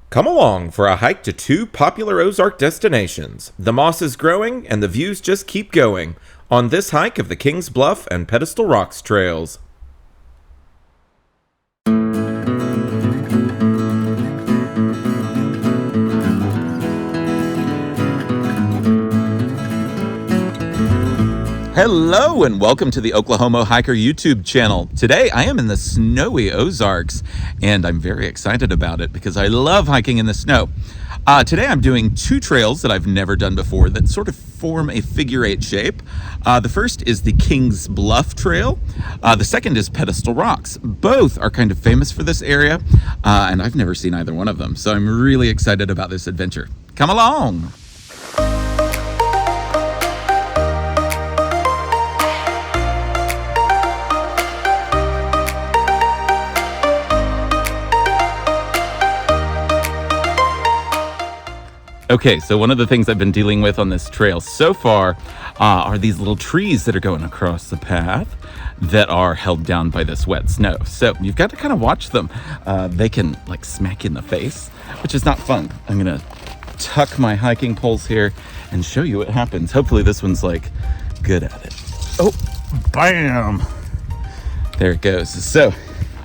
Come along for a hike to two popular Ozark destinations. The moss is growing and the views just keep going on this hike of the Kings Bluff and Pedestal Rocks trails. Hello and welcome to the Oklahoma Hiker YouTube channel. Today I am in the snowy Ozarks and I'm very excited about it because I love hiking in the snow. Today I'm doing two trails that I've never done before that sort of form a figure eight shape. The first is the Kings Bluff Trail. The second is Pedestal Rocks. Both are kind of famous for this area and I've never seen either one of them. So I'm really excited about this adventure. Come along. Okay, so one of the things I've been dealing with on this trail so far are these little trees that are going across the path that are held down by this wet snow. So you've got to kind of watch them. They can like smack you in the face, which is not fun. I'm gonna tuck my hiking poles here and show you what happens. Hopefully this one's like good at it. Oh, bam! There it goes. So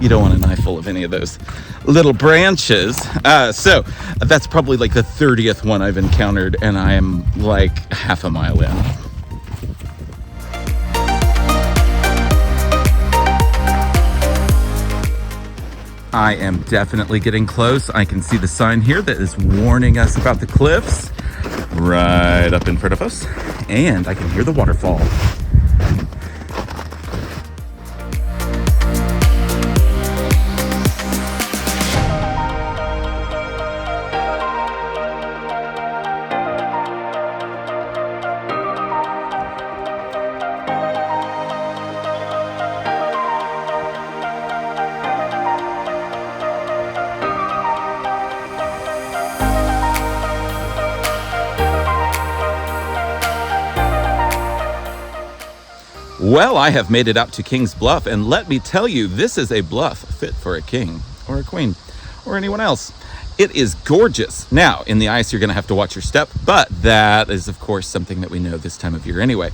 you don't want an eyeful of any of those little branches. So that's probably like the 30th one I've encountered and I am like half a mile in. I am definitely getting close. I can see the sign here that is warning us about the cliffs right up in front of us. And I can hear the waterfall. Well, I have made it out to Kings Bluff, and let me tell you, this is a bluff fit for a king or a queen or anyone else. It is gorgeous. Now, in the ice, you're going to have to watch your step, but that is, of course, something that we know this time of year anyway.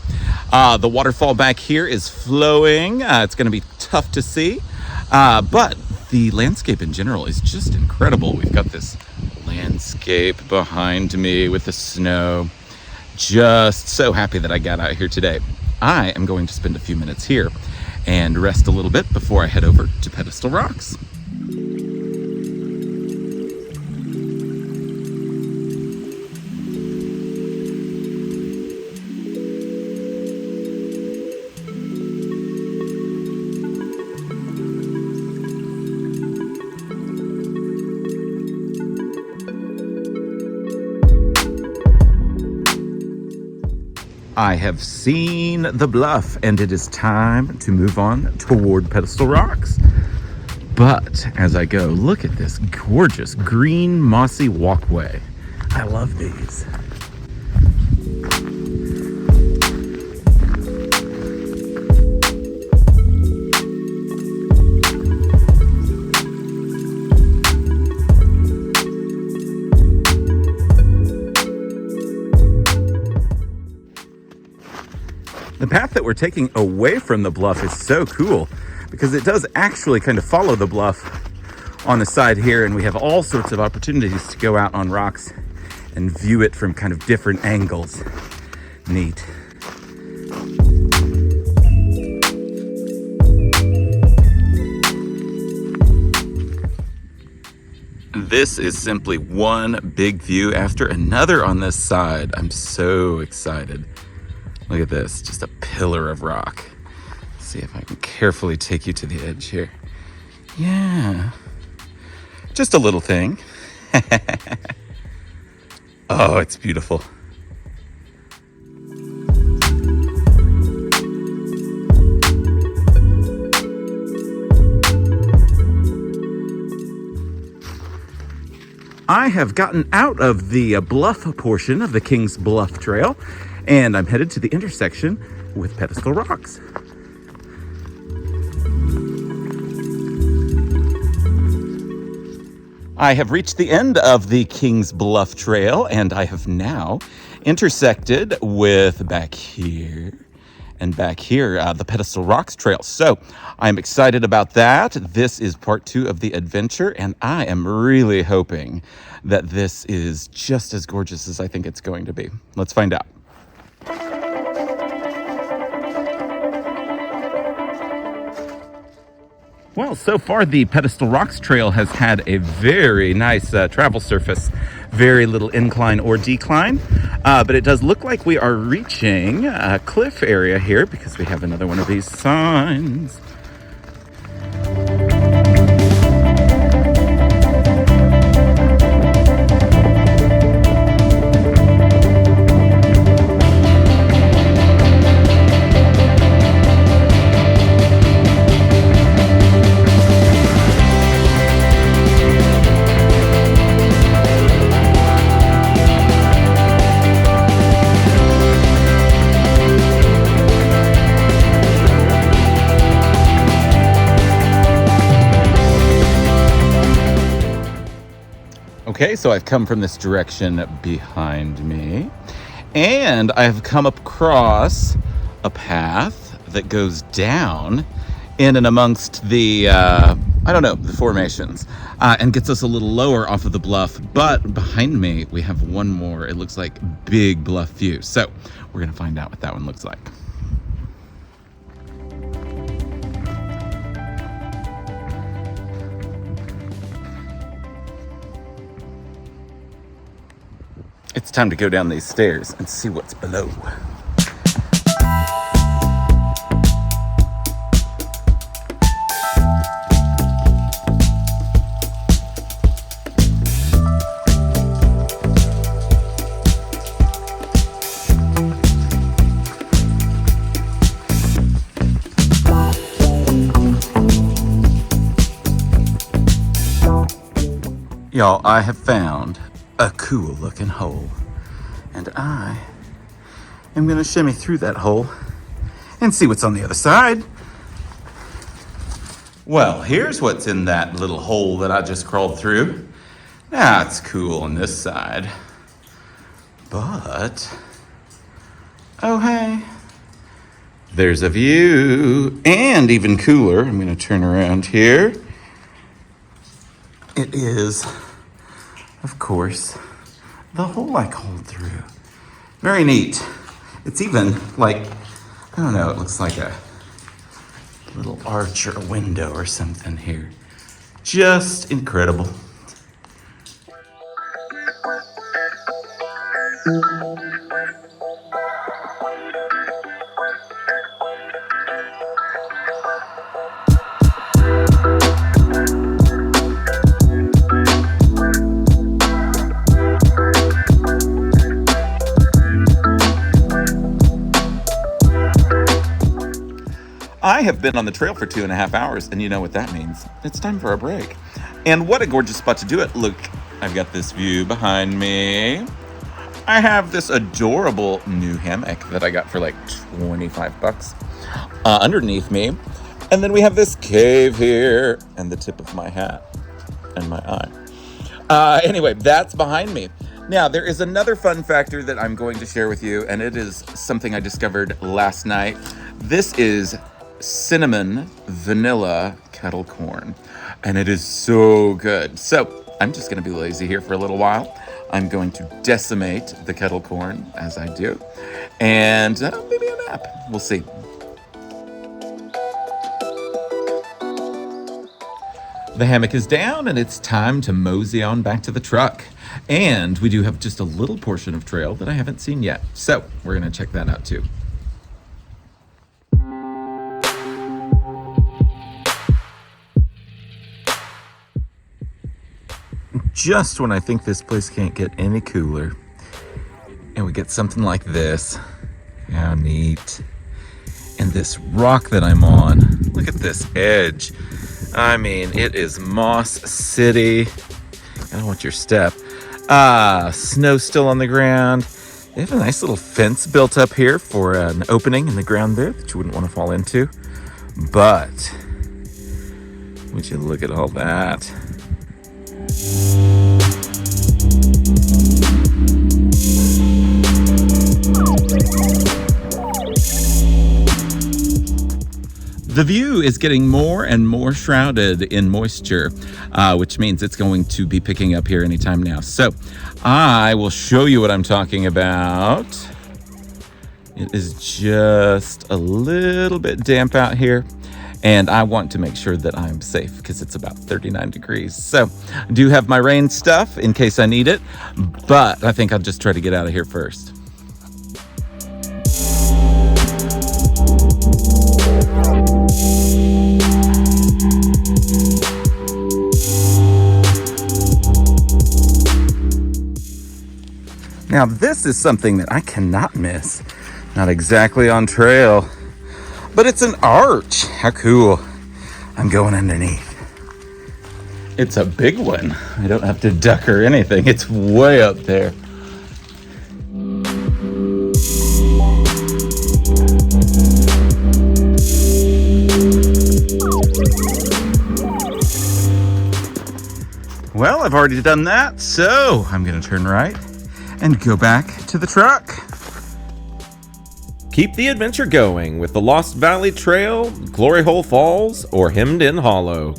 The waterfall back here is flowing. It's going to be tough to see, but the landscape in general is just incredible. We've got this landscape behind me with the snow. Just so happy that I got out here today. I am going to spend a few minutes here and rest a little bit before I head over to Pedestal Rocks. I have seen the bluff and it is time to move on toward Pedestal Rocks. But as I go, look at this gorgeous green mossy walkway. I love these. The path that we're taking away from the bluff is so cool because it does actually kind of follow the bluff on the side here, and we have all sorts of opportunities to go out on rocks and view it from kind of different angles. Neat. This is simply one big view after another on this side. I'm so excited. Look at this, just a pillar of rock. Let's see if I can carefully take you to the edge here. Yeah, just a little thing. Oh, it's beautiful. I have gotten out of the bluff portion of the Kings Bluff Trail, and I'm headed to the intersection with Pedestal Rocks. I have reached the end of the Kings Bluff Trail, and I have now intersected with back here and back here, the Pedestal Rocks Trail. So I'm excited about that. This is part 2 of the adventure, and I am really hoping that this is just as gorgeous as I think it's going to be. Let's find out. Well, so far the Pedestal Rocks Trail has had a very nice travel surface, very little incline or decline, but it does look like we are reaching a cliff area here because we have another one of these signs. Okay, so I've come from this direction behind me, and I have come across a path that goes down in and amongst the, the formations, and gets us a little lower off of the bluff. But behind me, we have one more, it looks like big bluff view. So we're gonna find out what that one looks like. It's time to go down these stairs and see what's below. Y'all, I have found a cool looking hole, and I am gonna shimmy through that hole and see what's on the other side. Well, here's what's in that little hole that I just crawled through. Now it's cool on this side, but oh hey, there's a view, and even cooler, I'm gonna turn around here. It is, of course, the hole I crawled through. Very neat. It's even like, I don't know, it looks like a little arch or a window or something here. Just incredible. I have been on the trail for 2.5 hours, and you know what that means. It's time for a break. And what a gorgeous spot to do it. Look, I've got this view behind me. I have this adorable new hammock that I got for like 25 bucks underneath me. And then we have this cave here and the tip of my hat and my eye. Anyway, that's behind me. Now, there is another fun factor that I'm going to share with you, and it is something I discovered last night. This is cinnamon vanilla kettle corn, and it is so good. So I'm just going to be lazy here for a little while. I'm going to decimate the kettle corn as I do, and maybe a nap. We'll see. The hammock is down, and it's time to mosey on back to the truck. And we do have just a little portion of trail that I haven't seen yet, so we're going to check that out too. Just when I think this place can't get any cooler, and we get something like this. How neat. And this rock that I'm on, look at this edge. I mean, it is Moss City. I don't want your step. Snow still on the ground. They have a nice little fence built up here for an opening in the ground there that you wouldn't want to fall into. But would you look at all that? The view is getting more and more shrouded in moisture, which means it's going to be picking up here anytime now. So I will show you what I'm talking about. It is just a little bit damp out here, and I want to make sure that I'm safe because it's about 39 degrees. So I do have my rain stuff in case I need it, but I think I'll just try to get out of here first. Now this is something that I cannot miss. Not exactly on trail, but it's an arch. How cool. I'm going underneath. It's a big one. I don't have to duck or anything. It's way up there. Well, I've already done that, so I'm gonna turn right and go back to the truck. Keep the adventure going with the Lost Valley Trail, Glory Hole Falls, or Hemmed In Hollow.